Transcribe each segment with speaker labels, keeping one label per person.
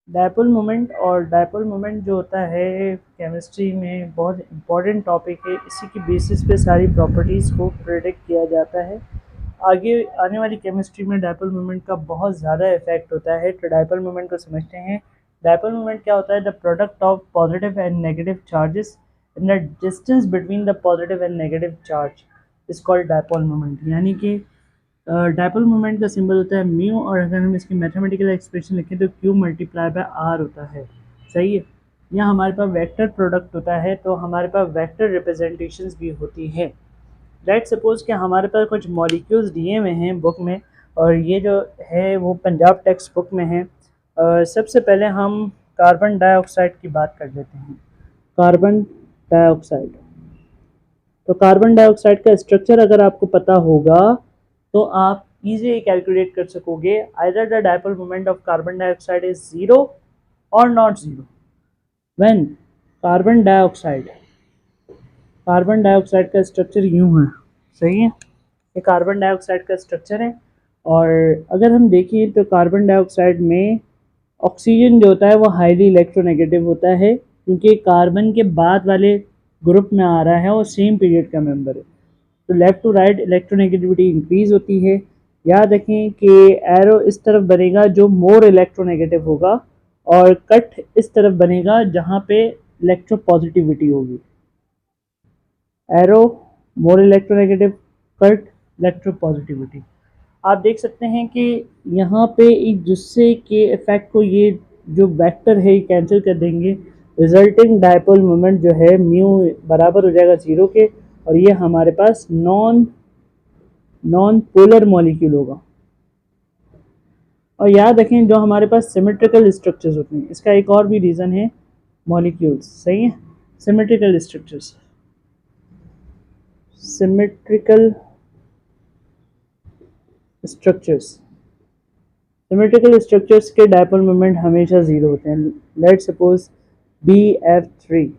Speaker 1: Dipole moment और dipole moment जो होता है केमिस्ट्री में बहुत इम्पॉर्टेंट टॉपिक है। इसी की बेसिस पे सारी प्रॉपर्टीज़ को प्रेडिक्ट किया जाता है। आगे आने वाली केमिस्ट्री में डायपोल मोमेंट का बहुत ज़्यादा इफेक्ट होता है। तो डायपोल मोमेंट को समझते हैं। डायपोल मोमेंट क्या होता है? The product of positive and negative charges in the distance between the positive and negative charge is called dipole moment. यानी कि डायपोल मोमेंट का सिंबल होता है म्यू, और अगर हम इसकी मैथमेटिकल एक्सप्रेशन लिखें तो क्यू मल्टीप्लाई बाय आर होता है। सही है। यहाँ हमारे पास वेक्टर प्रोडक्ट होता है, तो हमारे पास वेक्टर रिप्रेजेंटेशंस भी होती है। लेट्स सपोज कि हमारे पास कुछ मॉलिक्यूल्स दिए हुए हैं बुक में, और ये जो है वो पंजाब टेक्स्ट बुक में है। सबसे पहले हम कार्बन डाइऑक्साइड की बात कर लेते हैं। कार्बन डाइऑक्साइड, तो कार्बन डाइऑक्साइड का स्ट्रक्चर अगर आपको पता होगा तो आप इजीली कैलकुलेट कर सकोगे। Either the dipole moment of carbon dioxide is zero और not zero when carbon dioxide का स्ट्रक्चर यूं है। सही है। ये कार्बन डाइऑक्साइड का स्ट्रक्चर है। और अगर हम देखें तो कार्बन डाइऑक्साइड में ऑक्सीजन जो होता है वो हाईली इलेक्ट्रोनेगेटिव होता है, क्योंकि कार्बन के बाद वाले ग्रुप में आ रहा है और सेम पीरियड का मेंबर है। तो left to right electronegativity increase होती है। याद रखें कि एरो इस तरफ बनेगा जो मोर इलेक्ट्रोनेगेटिव होगा, और कट इस तरफ बनेगा जहाँ पे इलेक्ट्रोपॉजिटिविटी होगी। Arrow more electronegative, cut electropositivity. आप देख सकते हैं कि यहाँ पे एक दूसरे के इफेक्ट को ये जो वेक्टर है ये कैंसिल कर देंगे। रिजल्टिंग डायपोल मोमेंट जो है म्यू बराबर हो जाएगा जीरो के, और ये हमारे पास नॉन पोलर मॉलिक्यूल होगा। और याद रखें जो हमारे पास सिमेट्रिकल स्ट्रक्चर्स होते हैं, इसका एक और भी रीज़न है मॉलिक्यूल्स। सही है। Symmetrical structures, symmetrical structures symmetrical structures के डायपोल मोमेंट हमेशा ज़ीरो होते हैं। Let suppose BF3,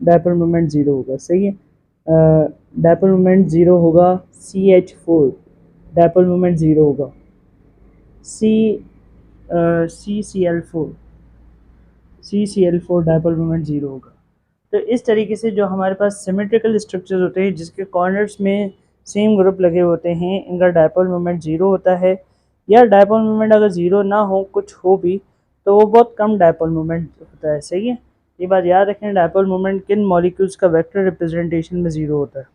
Speaker 1: dipole moment zero होगा। सही है। डायपोल मोमेंट ज़ीरो होगा। CH4, डायपोल मोमेंट ज़ीरो होगा। CCl4 डायपोल मोमेंट ज़ीरो होगा। तो इस तरीके से जो हमारे पास सिमेट्रिकल स्ट्रक्चर्स होते हैं जिसके कॉर्नर्स में सेम ग्रुप लगे होते हैं, इनका डायपोल मोमेंट ज़ीरो होता है। या डायपोल मोमेंट अगर ज़ीरो ना हो, कुछ हो भी, तो वो बहुत कम डायपोल मोमेंट होता है। सही है। ये बात याद रखें, डायपोल मोमेंट किन मॉलिक्यूल्स का वेक्टर रिप्रेजेंटेशन में ज़ीरो होता है।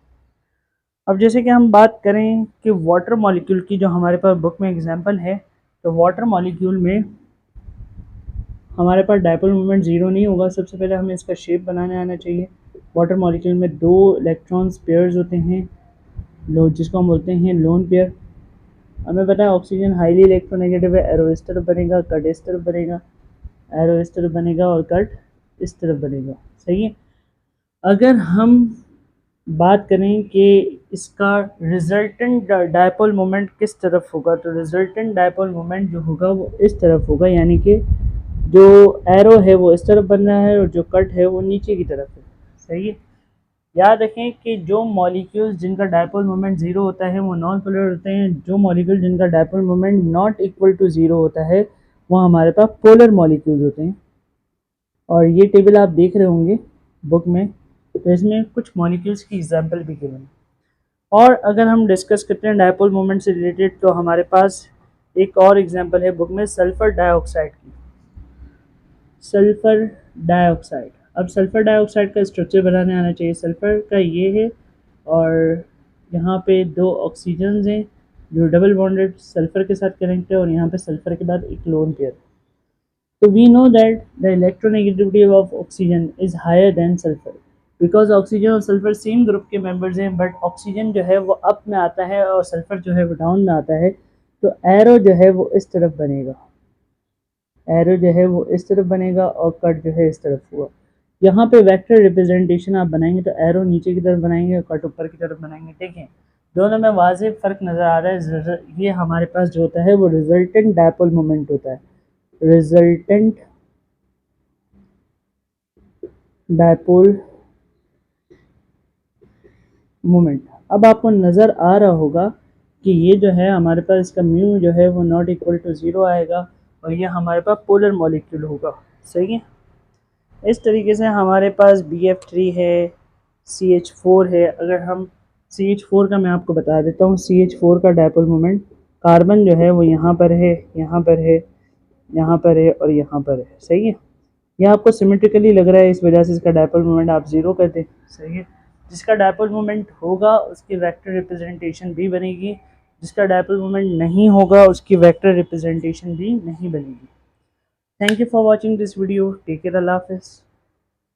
Speaker 1: अब जैसे कि हम बात करें कि वाटर मॉलिक्यूल की, जो हमारे पास बुक में एग्जांपल है, तो वाटर मॉलिक्यूल में हमारे पास डायपोल मोमेंट ज़ीरो नहीं होगा। सबसे पहले हमें इसका शेप बनाने आना चाहिए। वाटर मॉलिक्यूल में दो इलेक्ट्रॉन्स पेयर्स होते हैं, जिसको हम बोलते हैं लोन पेयर। हमें पता है ऑक्सीजन हाईली इलेक्ट्रोनेगेटिव है। एरो इस तरफ बनेगा, कट इस तरफ बनेगा, एरो इस तरफ बनेगा और कट इस तरफ बनेगा। सही है। अगर हम बात करें कि इसका रिजल्टेंट डायपोल मोमेंट किस तरफ होगा, तो रिजल्टेंट डायपोल मोमेंट जो होगा वो इस तरफ होगा। यानी कि जो एरो है वो इस तरफ बन रहा है और जो कट है वो नीचे की तरफ है। सही है। याद रखें कि जो मॉलिक्यूल्स जिनका डायपोल मोमेंट ज़ीरो होता है वो नॉन पोलर होते हैं। जो मॉलिक्यूल जिनका dipole moment not equal to zero होता है वो हमारे पास पोलर मॉलिक्यूल्स होते हैं। और ये टेबल आप देख रहे होंगे बुक में, तो इसमें कुछ मॉलिक्यूल्स की एग्जांपल भी गिवन है। और अगर हम डिस्कस करते हैं डायपोल मोमेंट से रिलेटेड, तो हमारे पास एक और एग्जांपल है बुक में सल्फ़र डाइऑक्साइड की। सल्फ़र डाइऑक्साइड, अब सल्फ़र डाइऑक्साइड का स्ट्रक्चर बनाने आना चाहिए। सल्फ़र का ये है, और यहाँ पे दो ऑक्सीजन्स हैं जो डबल बॉन्डेड सल्फ़र के साथ कनेक्ट है, और यहाँ पे सल्फ़र के बाद एक लोन पेयर। तो we know that the electronegativity of oxygen is higher than sulphur, because oxygen और सल्फ़र सेम ग्रुप के मेंबर्स हैं, बट ऑक्सीजन जो है वो अप में आता है और सल्फ़र जो है वो डाउन में आता है। तो एरो जो है वो इस तरफ बनेगा, एरो जो है वो इस तरफ बनेगा और कट जो है इस तरफ हुआ। यहाँ पे वेक्टर रिप्रेजेंटेशन आप बनाएंगे तो एरो नीचे की तरफ बनाएंगे और कट ऊपर की तरफ बनाएंगे। देखें दोनों में वाज़ेह फ़र्क नज़र आ रहा है। ये हमारे पास जो होता है वो रिजल्टेंट डायपोल मोमेंट होता है, रिजल्टेंट डायपोल मोमेंट। अब आपको नज़र आ रहा होगा कि ये जो है हमारे पास इसका म्यू जो है वो नॉट इक्वल टू ज़ीरो आएगा, और ये हमारे पास पोलर मॉलिक्यूल होगा। सही है। इस तरीके से हमारे पास BF3 है, CH4 है। अगर हम CH4 का मैं आपको बता देता हूँ, CH4 का डायपोल मोमेंट कार्बन जो है वो यहाँ पर है, यहाँ पर है, यहाँ पर है और यहाँ पर है। सही है। यह आपको सिमेट्रिकली लग रहा है, इस वजह से इसका डायपोल मोमेंट आप ज़ीरो कर दें। सही है। जिसका डायपोल मोमेंट होगा उसकी वेक्टर रिप्रेजेंटेशन भी बनेगी, जिसका डायपोल मोमेंट नहीं होगा उसकी वेक्टर रिप्रेजेंटेशन भी नहीं बनेगी। Thank you for watching this video. Take care. अल्लाह हाफ़िज़।